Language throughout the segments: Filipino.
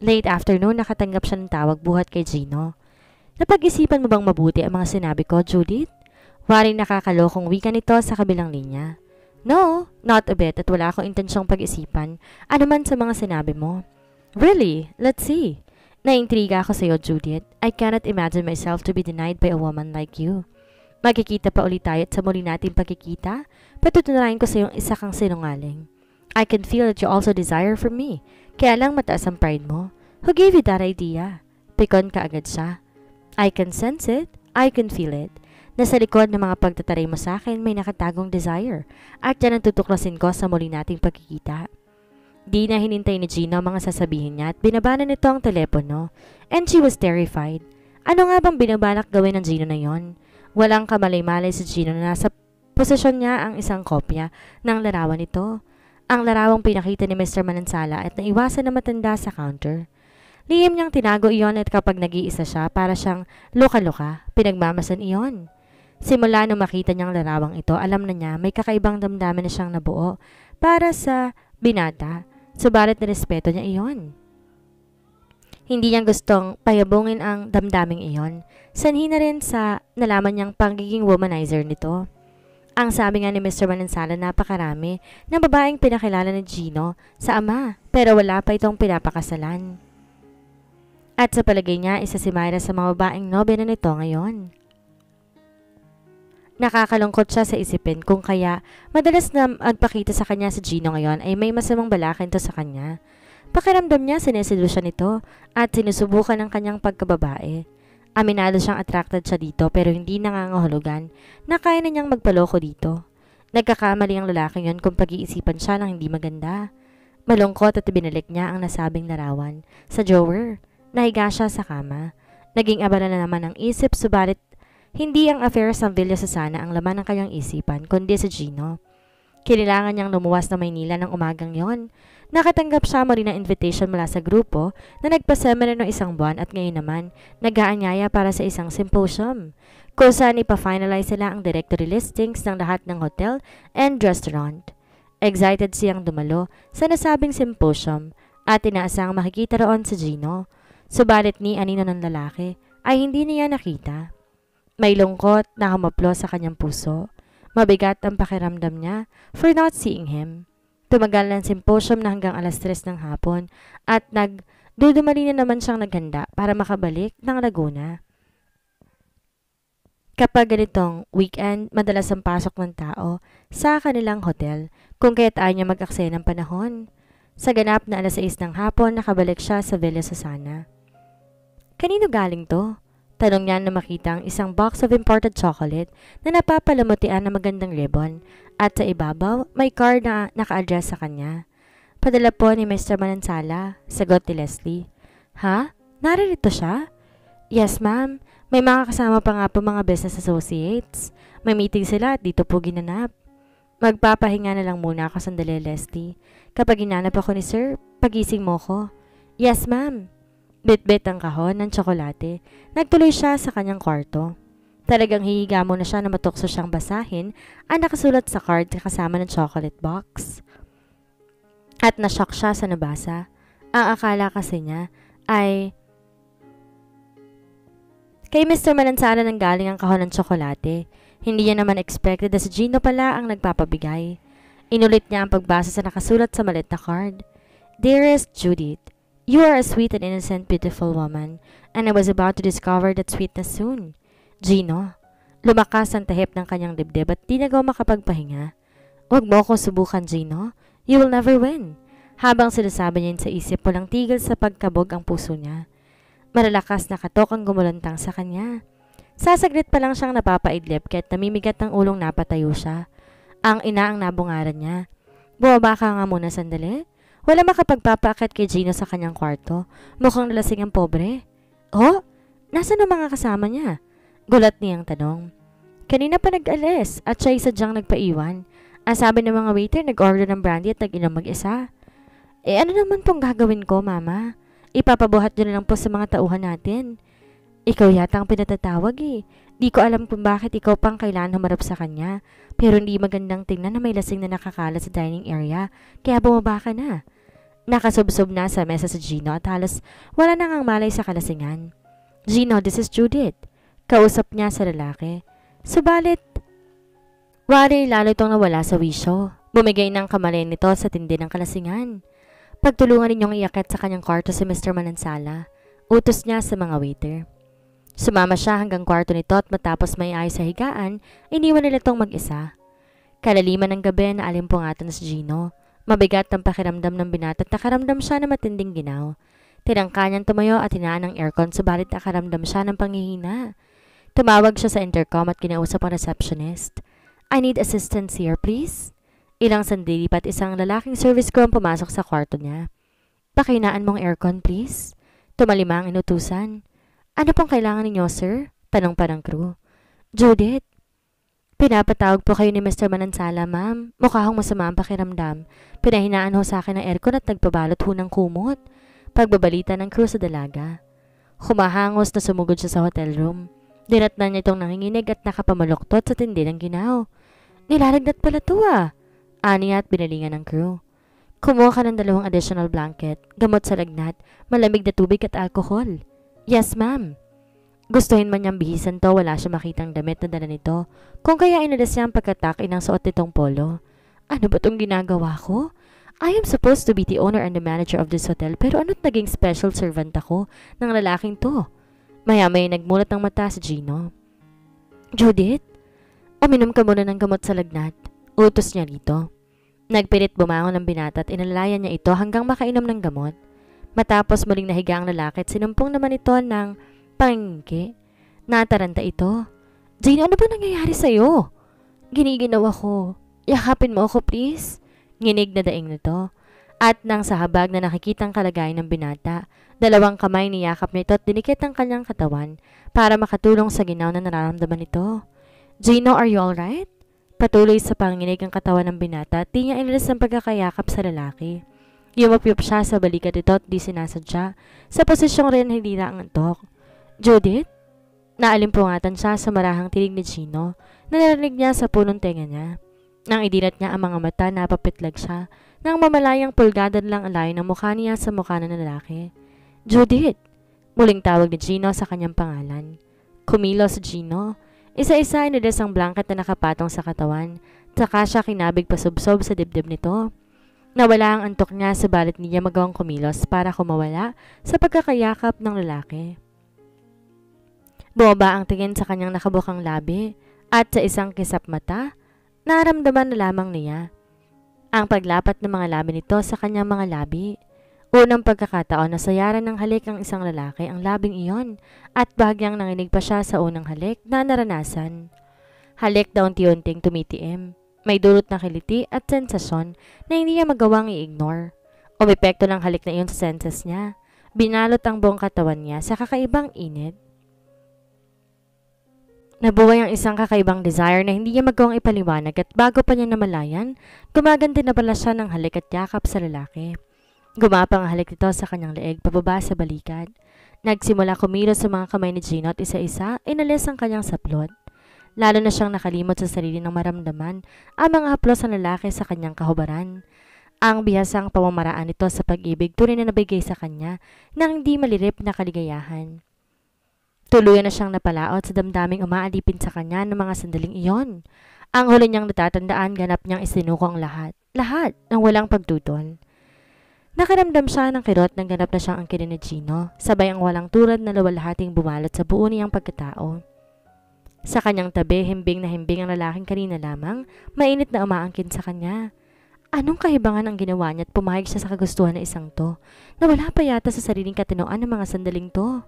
Late afternoon, nakatanggap siya ng tawag buhat kay Gino. Napag-isipan mo bang mabuti ang mga sinabi ko, Judith? Waring nakakalokong wika nito sa kabilang linya. No, not a bit at wala akong intensyong pag-isipan anuman sa mga sinabi mo. Really? Let's see. Naintriga ako sa'yo, Judith. I cannot imagine myself to be denied by a woman like you. Magkikita pa ulit tayo at sa muli nating pagkikita, patutunayan ko sa'yong isa kang sinungaling. I can feel that you also desire from me. Kaya lang mataas ang pride mo. Who gave you that idea? Pikon ka agad siya. I can sense it. I can feel it. Nasa likod ng mga pagtataray mo sa akin may nakatagong desire. At yan ang tutuklasin ko sa muli nating pagkikita. Di na hinintay ni Gino mga sasabihin niya at binaba na nito ang telepono. And she was terrified. Ano nga bang binabalak gawin ng Gino na yon? Walang kamalay-malay si Gino na nasa posisyon niya ang isang kopya ng larawan nito. Ang larawang pinakita ni Mr. Manansala at naiwasan na matanda sa counter. Lihim niyang tinago iyon at kapag nag-iisa siya para siyang luka-luka, pinagmamasan iyon. Simula nung makita niyang larawang ito, alam na niya may kakaibang damdamin na siyang nabuo para sa binata, subalit na respeto niya iyon. Hindi niya gustong payabungin ang damdaming iyon, sanhi na rin sa nalaman niyang pagiging womanizer nito. Ang sabi nga ni Mr. Manansala napakarami ng babaeng pinakilala ni Gino sa ama pero wala pa itong pinapakasalan. At sa palagay niya, isa si Myra sa mga babaeng nobya na nito ngayon. Nakakalungkot siya sa isipin kung kaya madalas na magpakita sa kanya si Gino ngayon ay may masamang balakin to sa kanya. Pakiramdam niya sineseduce siya nito at sinusubukan ng kanyang pagkababae. Aminado siyang attracted siya dito pero hindi nangangahulugan na kaya na niyang magpaloko dito. Nagkakamali ang lalaking yon kung pag-iisipan siya ng hindi maganda. Malungkot at binalik niya ang nasabing larawan sa drawer. Nahiga siya sa kama. Naging abala na naman ang isip subalit hindi ang affair sa Villa Susana ang laman ng kanyang isipan kundi si Gino. Kailangan niyang lumuwas na Maynila ng umagang yon. Nakatanggap siya muli ng invitation mula sa grupo na nagpa-seminar ng isang buwan at ngayon naman nag-aanyaya para sa isang symposium kung saan ipa-finalize sila ang directory listings ng lahat ng hotel and restaurant. Excited siyang dumalo sa nasabing symposium at inaasang makikita roon si Gino. Subalit ni anino ng lalaki ay hindi niya nakita. May lungkot na humaplo sa kanyang puso. Mabigat ang pakiramdam niya for not seeing him. Tumagal ng symposium na hanggang alas 3 ng hapon at nagdudumali na naman siyang naghanda para makabalik ng Laguna. Kapag ganitong weekend, madalas ang pasok ng tao sa kanilang hotel kung kaya't ayaw niya mag-aksaya ng panahon. Sa ganap na alas 6 ng hapon, nakabalik siya sa Villa Susana. Kanino galing to? Tanong niya na makita ang isang box of imported chocolate na napapalamutian ng magandang ribbon at sa ibabaw may card na naka-address sa kanya. Padala po ni Mr. Manansala, sagot ni Leslie. Ha? Naririto siya? Yes ma'am, may mga kasama pa nga po mga business associates. May meeting sila at dito po ginanap. Magpapahinga na lang muna ako sandali, Leslie. Kapag ginanap ako ni sir, pagising mo ko. Yes ma'am. Bit-bit ang kahon ng tsokolate. Nagtuloy siya sa kanyang kwarto. Talagang hihiga mo na siya na matukso siyang basahin ang nakasulat sa card kasama ng chocolate box. At nashock siya sa nabasa. Ang akala kasi niya ay kay Mr. Manansala nang galing ang kahon ng tsokolate. Hindi niya naman expected na si Gino pala ang nagpapabigay. Inulit niya ang pagbasa sa nakasulat sa maliit na card. Dearest Judith, you are a sweet and innocent, beautiful woman, and I was about to discover that sweetness soon. Gino, lumakas ang tahip ng kanyang dibdib at di nagaw makapagpahinga. Huwag mo akong subukan, Gino. You will never win. Habang sinasabi niya sa isip, walang tigil sa pagkabog ang puso niya. Malalakas na katok ang gumulantang sa kanya. Sasaglit pa lang siyang napapaidlip kaya't namimigat ng ulong napatayo siya. Ang ina ang nabungaran niya. Bumaba ka nga muna sandali. Wala makapagpapaakit kay Gino sa kanyang kwarto. Mukhang nalasing ang pobre. Oh? Nasaan ang mga kasama niya? Gulat niyang tanong. Kanina pa nag-alis at siya'y sadyang nagpaiwan. Ang sabi ng mga waiter, nag-order ng brandy at nag-inom mag-isa. Ano naman pong gagawin ko, mama? Ipapabuhat nyo na lang po sa mga tauhan natin. Ikaw yata ang pinatatawag eh. Di ko alam kung bakit ikaw pang kailangan humarap sa kanya. Pero hindi magandang tingnan na may lasing na nakakala sa dining area. Kaya bumaba ka na. Nakasubsob na sa mesa si Gino at halos wala nang ang malay sa kalasingan. Gino, this is Judith. Kausap niya sa lalaki. Subalit, wari lalo itong nawala sa wisyo. Bumigay ng kamalayan nito sa tindi ng kalasingan. Pagtulungan ninyong iakit sa kanyang kwarto si Mr. Manansala. Utos niya sa mga waiter. Sumama siya hanggang kwarto nito at matapos may ayos sa higaan, iniwan nila itong mag-isa. Kalaliman ng gabi na alimpungatan si Gino. Mabigat ang pakiramdam ng binata at nakaramdam siya ng matinding ginaw. Tinangka niyang tumayo at hinaan ng aircon subalit nakaramdam siya ng panghihina. Tumawag siya sa intercom at kinausap ang receptionist. I need assistance here, please. Ilang sandali pa't isang lalaking service crew ang pumasok sa kwarto niya. Pakinaan mong aircon, please. Tumalima ang inutusan. Ano pong kailangan ninyo, sir? Tanong pa ng crew. Judith. Pinapatawag po kayo ni Mr. Manansala, ma'am. Mukha hong masama ang pakiramdam. Pinahinaan ho sa akin ng aircon at nagpabalot ho ng kumot. Pagbabalita ng crew sa dalaga. Humahangos na sumugod siya sa hotel room. Dinatnan niya itong nanginginig at nakapamaluktot sa tindi ng ginaw. Nilalagnat pala to Ani at binalingan ng crew. Kumuha ka ng 2 additional blanket, gamot sa lagnat, malamig na tubig at alcohol. Yes, ma'am. Gustuhin man niyang bihisan to, wala siya makitang damit na dala nito. Kung kaya inalas niya ang pagkatake ng suot nitong polo. Ano ba itong ginagawa ko? I am supposed to be the owner and the manager of this hotel pero ano't naging special servant ako ng lalaking to? Maya-maya nagmulat ng mata si Gino. Judith, uminom ka muna ng gamot sa lagnat. Utos niya rito. Nagpilit bumangon ng binata at inalayan niya ito hanggang makainom ng gamot. Matapos muling nahiga ang lalaki at sinumpong naman ito ng pangingki. Nataranta ito. Gino, ano ba nangyayari sa'yo? Giniginaw ako. Yakapin mo ako, please. Nginig na daing nito. At nang sa habag na nakikitang kalagayan ng binata, 2 kamay niyakap nito at dinikit ang kanyang katawan para makatulong sa ginaw na nararamdaman nito. Gino, are you alright? Patuloy sa panginig ang katawan ng binata at di niya inalis ang pagkakayakap sa lalaki. Yumupyup siya sa balikat ito at di sinasadya sa posisyong rin hindi na ang antok. Judith? Naalimpungatan siya sa marahang tinig ni Gino na narinig niya sa punong tenga niya. Nang idilat niya ang mga mata, napapitlag siya nang mamalayang pulgadan lang ang layo ng mukha niya sa mukha ng lalaki. Judith! Muling tawag ni Gino sa kanyang pangalan. Kumilos si Gino. Isa-isa inilis ang blanket na nakapatong sa katawan, saka siya kinabig pasubsob sa dibdib nito. Nawala ang antok niya sabalit niya magawang kumilos para kumawala sa pagkakayakap ng lalaki. Bumaba ang tingin sa kanyang nakabukang labi at sa isang kisap mata, naramdaman na lamang niya ang paglapat ng mga labi nito sa kanyang mga labi. Unang pagkakataon na sayaran ng halik ang isang lalaki ang labing iyon at bahagyang nanginig pa siya sa unang halik na naranasan. Halik na unti-unting tumitiim. May dulot na kiliti at sensasyon na hindi niya magawang i-ignore. Umepekto ng halik na iyon sa senses niya. Binalot ang buong katawan niya sa kakaibang init. Nabuhay ang isang kakaibang desire na hindi niya magawang ipaliwanag at bago pa niya namalayan, gumaganti na pala siya ng halik at yakap sa lalaki. Gumapang ang halik nito sa kanyang leeg pababa sa balikat. Nagsimula kumilos sa mga kamay ni Gino at isa-isa inalis ang kanyang saplot. Lalo na siyang nakalimot sa sarili ng maramdaman ang mga haplos ng lalaki sa kanyang kahubaran. Ang bihasang pamamaraan nito sa pag-ibig tunay na nabigay sa kanya ng hindi malirip na kaligayahan. Tuluyan na siyang napalaot sa damdaming umaalipin sa kanya ng mga sandaling iyon. Ang huli niyang natatandaan, ganap niyang isinuko ang lahat. Lahat ng walang pagtutol. Nakaramdam siya ng kirot ng ganap na siyang angkinin ni Gino, sabay ang walang tulad na luwalhating bumalot sa buo niyang pagkatao. Sa kanyang tabi, himbing na himbing ang lalaking kanina lamang, mainit na umaangkin sa kanya. Anong kahibangan ang ginawa niya at pumayag siya sa kagustuhan na isang to, na wala pa yata sa sariling katinoan ng mga sandaling to?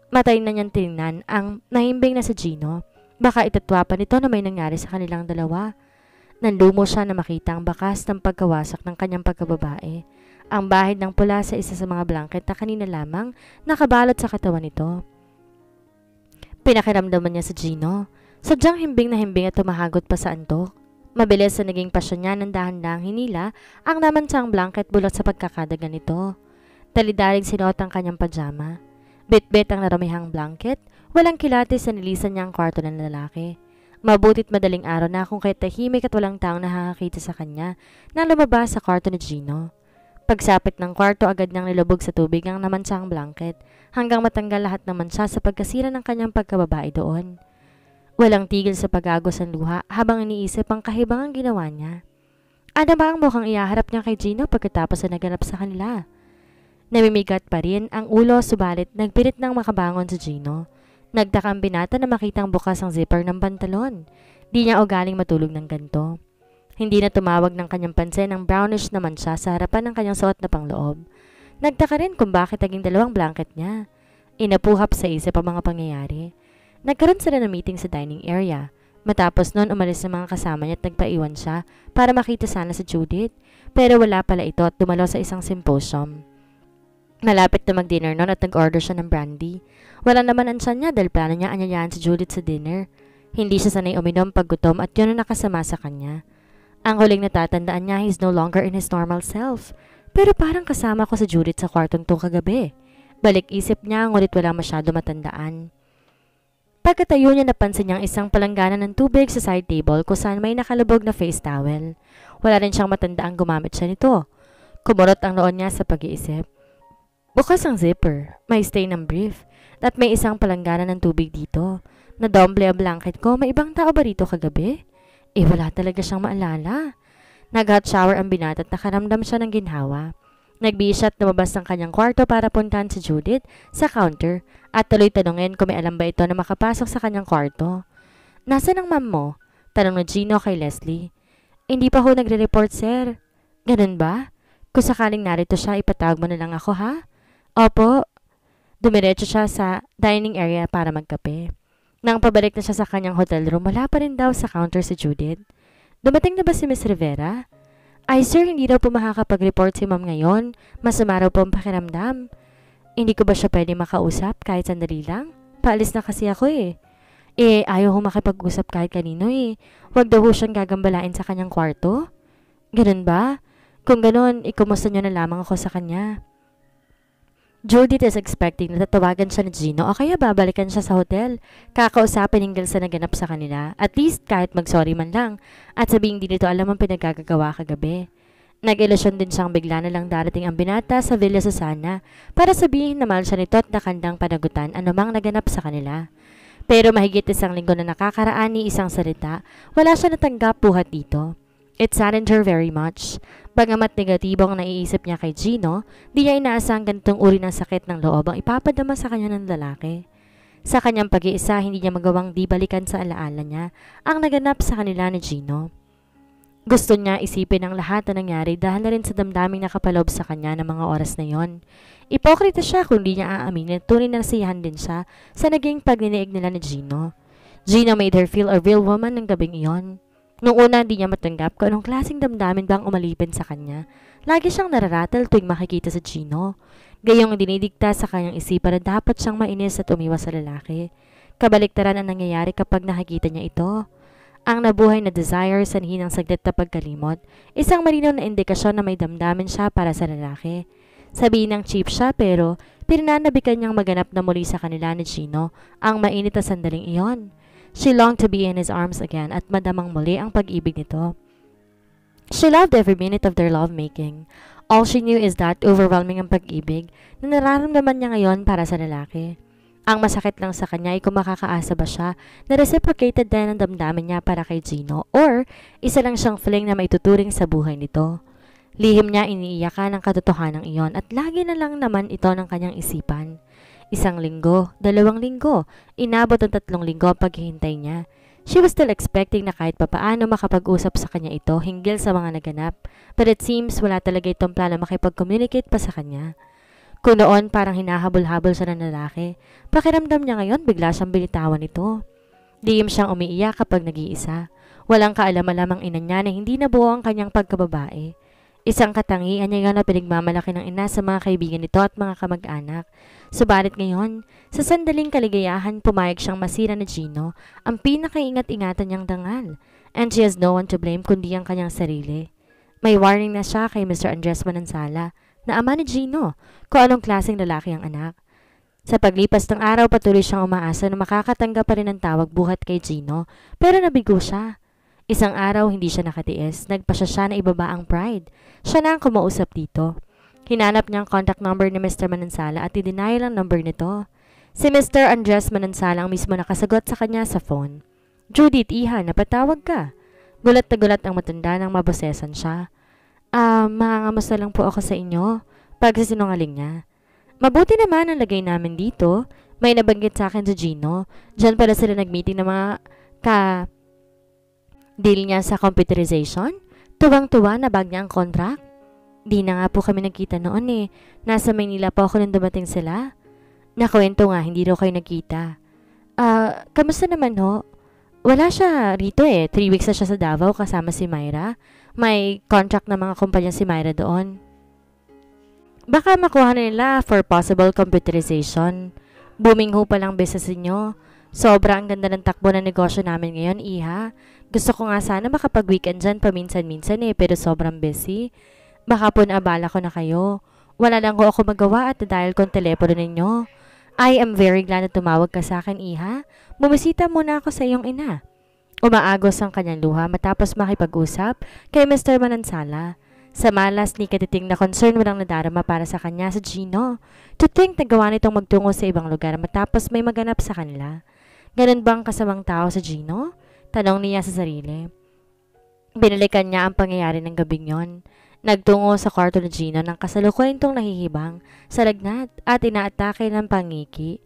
Matay na niyang tinignan ang nahimbing na si Gino. Baka itatwa pa nito na may nangyari sa kanilang dalawa. Nanlumo siya na makita ang bakas ng pagkawasak ng kanyang pagkababae. Ang bahid ng pula sa isa sa mga blanket na kanina lamang nakabalot sa katawan nito. Pinakiramdaman niya si Gino. Sadyang himbing na himbing at tumahagot pa sa antok. Mabilis sa naging pasyon niya ng dahan-dahang hinila ang namansang blanket bulot sa pagkakadagan nito. Dali-daling sinuot ang kanyang pajama. Bit-bit ang naramihang blanket, walang kilatis sa nilisan niya ang kwarto ng lalaki. Mabutit madaling araw na kung kahit tahimik at walang taong nakakakita sa kanya nang lumabas sa kwarto ni Gino. Pagsapit ng kwarto, agad niyang nilubog sa tubig ang namansyang blanket hanggang matanggal lahat naman siya sa pagkasira ng kanyang pagkababae doon. Walang tigil sa pag-agos ng luha habang iniisip ang kahibangang ginawa niya. Ano ba ang mukhang iyaharap niya kay Gino pagkatapos na naganap sa kanila? Namimigat pa rin ang ulo subalit nagpilit ng makabangon si Gino. Nagtaka ang binata na makitang bukas ang zipper ng pantalon. Di niya ugaling matulog ng ganto. Hindi na tumawag ng kanyang pansin ang brownish naman siya sa harapan ng kanyang suot na pangloob. Nagtaka rin kung bakit naging dalawang blanket niya. Inapuhap sa isip ang mga pangyayari. Nagkaroon sila ng meeting sa dining area. Matapos noon umalis ang mga kasama niya at nagpaiwan siya para makita sana si Judith. Pero wala pala ito at dumalo sa isang symposium. Malapit na mag-dinner noon at nag-order siya ng brandy. Wala naman ang tiyan niya dahil plano niya anyayahan si Judith sa dinner. Hindi siya sanay uminom pag gutom at yun ang nakasama sa kanya. Ang huling natatandaan niya, he's no longer in his normal self. Pero parang kasama ko si Judith sa kwartong tong kagabi. Balik isip niya, ngunit wala masyado matandaan. Pagkatayo niya, napansin niyang isang palanggana ng tubig sa side table kung saan may nakalubog na face towel. Wala rin siyang matandaan gumamit siya nito. Kumurot ang noon niya sa pag-iisip. Bukas ang zipper, may stain ng brief, at may isang palanggana ng tubig dito. Nadomble ang blanket ko, may ibang tao ba rito kagabi? Wala talaga siyang maalala. Nag-hot shower ang binata at nakaramdam siya ng ginhawa. Nagbihis siya at lumabas ng kanyang kwarto para puntahan si Judith sa counter at tuloy tanungin kung may alam ba ito na makapasok sa kanyang kwarto. Nasaan ang ma'am mo? Tanong ni Gino kay Leslie. Hindi pa ho nagre-report, sir. Ganun ba? Kung sakaling narito siya, ipatawag mo na lang ako, ha? Opo. Dumiretso siya sa dining area para magkape. Nang pabalik na siya sa kanyang hotel room, wala pa rin daw sa counter si Judith. Dumating na ba si Miss Rivera? Ay sir, hindi daw po makakapag-report si ma'am ngayon. Masama raw po ang pakiramdam. Hindi ko ba siya pwede makausap kahit sandali lang? Paalis na kasi ako eh. Ayaw ko makipag-usap kahit kanino eh. Huwag daw ho siyang gagambalain sa kanyang kwarto. Ganun ba? Kung ganun, ikumusta niyo na lamang ako sa kanya. Judith is expecting na tatawagan siya ni Gino o kaya babalikan siya sa hotel. Kakausapin hinggil sa naganap sa kanila. At least kahit mag-sorry man lang at sabihin din nito alam ang pinagagagawa kagabi. Nag-ilusyon din siyang bigla na lang darating ang binata sa Villa Susana para sabihin na mahal siya nito at nakandang panagutan anumang naganap sa kanila. Pero mahigit isang linggo na nakakaraan ni isang salita, wala siya natanggap buhat dito. It saddened her very much. Bagamat negatibo ang naiisip niya kay Gino, di niya inaasang ganitong uri ng sakit ng loob ang ipapadama sa kanya ng lalaki. Sa kanyang pag-iisa, hindi niya magawang di balikan sa alaala niya ang naganap sa kanila ni Gino. Gusto niya isipin ang lahat na nangyari dahil na rin sa damdaming nakapalob sa kanya ng mga oras na yon. Ipokrita siya kung di niya aaminin, tunay na nasiyahan din siya sa naging pagniniig nila ni Gino. Gino made her feel a real woman ng gabing iyon. Noong una, hindi niya matanggap kung anong klaseng damdamin bang umalipin sa kanya. Lagi siyang nararatal tuwing makikita sa Gino. Gayong dinidikta sa kanyang isipan na dapat siyang mainis at umiwas sa lalaki. Kabaliktaran ang nangyayari kapag nakikita niya ito. Ang nabuhay na desire sa hinang saglit na pagkalimot, isang malinaw na indikasyon na may damdamin siya para sa lalaki. Sabihin ng cheap siya pero pinananabikan niyang maganap na muli sa kanila ni Gino ang mainit na sandaling iyon. She longed to be in his arms again at madamang muli ang pag-ibig nito. She loved every minute of their lovemaking. All she knew is that overwhelming ang pag-ibig na nararamdaman niya ngayon para sa lalaki. Ang masakit lang sa kanya ay kung makakaasa ba siya na reciprocated din ang damdamin niya para kay Gino or isa lang siyang fling na maituturing sa buhay nito. Lihim niya iniiyakan ang katotohanan iyon at lagi na lang naman ito ng kanyang isipan. 1 linggo, 2 linggo, inabot ang 3 linggo ang paghihintay niya. She was still expecting na kahit papaano makapag-usap sa kanya ito hinggil sa mga naganap, but it seems wala talaga itong plano makipag-communicate pa sa kanya. Kung noon parang hinahabol-habol siya ng lalaki, pakiramdam niya ngayon bigla siyang binitawan ito. Lihim siyang umiiyak kapag nag-iisa. Walang kaalam-alam ang ina niya na hindi nabuo ang kanyang pagkababae. Isang katangian niya na pinagmamalaki ng ina sa mga kaibigan nito at mga kamag-anak. Subalit ngayon, sa sandaling kaligayahan pumayag siyang masira na Gino ang pinakaingat-ingatan niyang dangal. And she has no one to blame kundi ang kanyang sarili. May warning na siya kay Mr. Andres Manansala na ama ni Gino kung anong klaseng lalaki ang anak. Sa paglipas ng araw patuloy siyang umaasa na makakatanggap pa rin ng tawag buhat kay Gino pero nabigo siya. Isang araw hindi siya nakatiis, nagpasya siya na ibaba ang pride. Siya na ang kumausap dito. Hinanap niya ang contact number ni Mr. Manansala at i-denial ang number nito. Si Mr. Andres Manansala ang mismo nakasagot sa kanya sa phone. Judith, iha, napatawag ka. Gulat na gulat ang matanda nang mabosesan siya. Mangangamusta lang po ako sa inyo. Pagsasinungaling niya. Mabuti naman ang lagay namin dito. May nabanggit sa akin si Gino. Diyan pala sila nag-meeting ng mga deal niya sa computerization. Tuwang-tuwa na bag niya ang contract. Di na nga po kami nagkita noon eh. Nasa Maynila po ako nung dumating sila. Nakwento nga, hindi raw kayo nagkita. Kamusta naman ho? Wala siya rito eh. 3 weeks na siya sa Davao kasama si Myra. May contract na mga kumpanya si Myra doon. Baka makuha na nila for possible computerization. Booming ho palang business niyo. Sobrang ganda ng takbo ng negosyo namin ngayon, iha. Gusto ko nga sana makapag-weekend dyan paminsan-minsan eh, pero sobrang busy. Baka po naabala ko na kayo. Wala lang ko ako magawa at dahil kong telepono ninyo. I am very glad na tumawag ka sa akin, iha. Bumisita muna ako sa iyong ina. Umaagos ang kanyang luha matapos makipag-usap kay Mr. Manansala. Sa malas ni katiting na concern walang nadarama para sa kanya sa Gino. To think na gawa nitong magtungo sa ibang lugar matapos may maganap sa kanila. Ganun bang kasamang tao sa Gino? Tanong niya sa sarili. Binalikan niya ang pangyayari ng gabing yon. Nagtungo sa kwarto ni Gino nang kasalukuyan itong nahihibang sa lagnat at inaatake ng pangiki.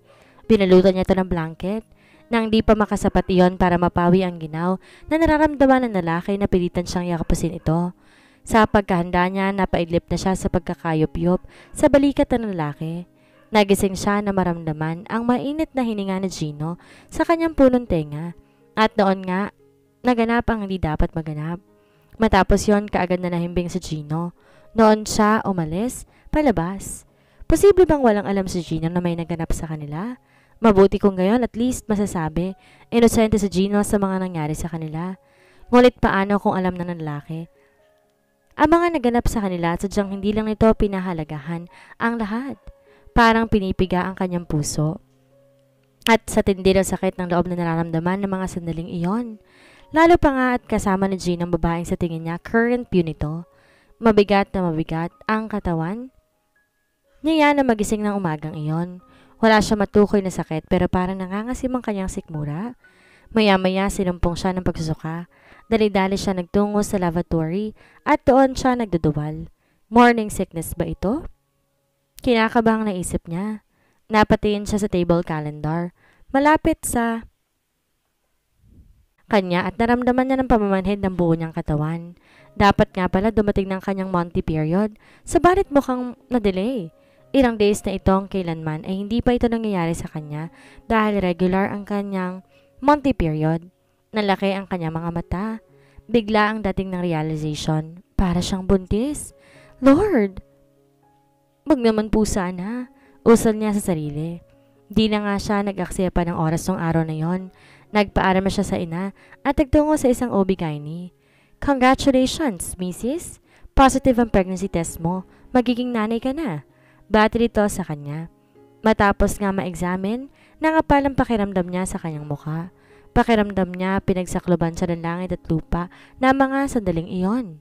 Binalutan niya ito ng blanket. Nang di pa makasapat iyon para mapawi ang ginaw na nararamdaman ng lalaki na pilitan siyang yakapusin ito. Sa pagkahanda niya, napaidlip na siya sa pagkakayop-yop sa balikat ng lalaki. Nagising siya na maramdaman ang mainit na hininga ni Gino sa kanyang punong tenga. At noon nga, naganap ang hindi dapat maganap. Matapos yon, kaagad na nahimbing si Gino. Noon siya umalis, palabas. Posible bang walang alam si Gino na may naganap sa kanila? Mabuti kung gayon at least masasabi, inosente si Gino sa mga nangyari sa kanila. Ngunit paano kung alam na ng lalaki? Ang mga naganap sa kanila at sadyang hindi lang nito pinahalagahan ang lahat. Parang pinipiga ang kanyang puso. At sa tindi ng sakit ng loob na nararamdaman ng mga sandaling iyon. Lalo pa nga at kasama ni Gino ang babaeng sa tingin niya current view nito. Mabigat na mabigat ang katawan niya na magising ng umagang iyon. Wala siya matukoy na sakit pero parang nangangasim ang kanyang sikmura. Maya-maya sinumpong siya ng pagsusuka. Dali-dali siya nagtungo sa lavatory at doon siya nagduduwal. Morning sickness ba ito? Kinakabang naisip niya. Napatingin siya sa table calendar. Malapit sa kanya at naramdaman niya ng pamamanhid ng buo niyang katawan. Dapat nga pala dumating ng kanyang monthly period, sabalit mukhang na-delay. Ilang days na itong kailanman ay hindi pa ito nangyayari sa kanya dahil regular ang kanyang monthly period. Nalaki ang kanyang mga mata. Bigla ang dating ng realization. Para siyang buntis. Lord! Wag naman po sana. Usal niya sa sarili. Di na nga siya nag-aksaya pa ng oras ng araw na yon. Nagpaalam siya sa ina at nagtungo sa isang OB-GYN. Congratulations, Mrs. Positive ang pregnancy test mo. Magiging nanay ka na. Battery to sa kanya. Matapos nga ma-examine, nangapal ang pakiramdam niya sa kanyang mukha. Pakiramdam niya pinagsakloban siya ng langit at lupa na mga sandaling iyon.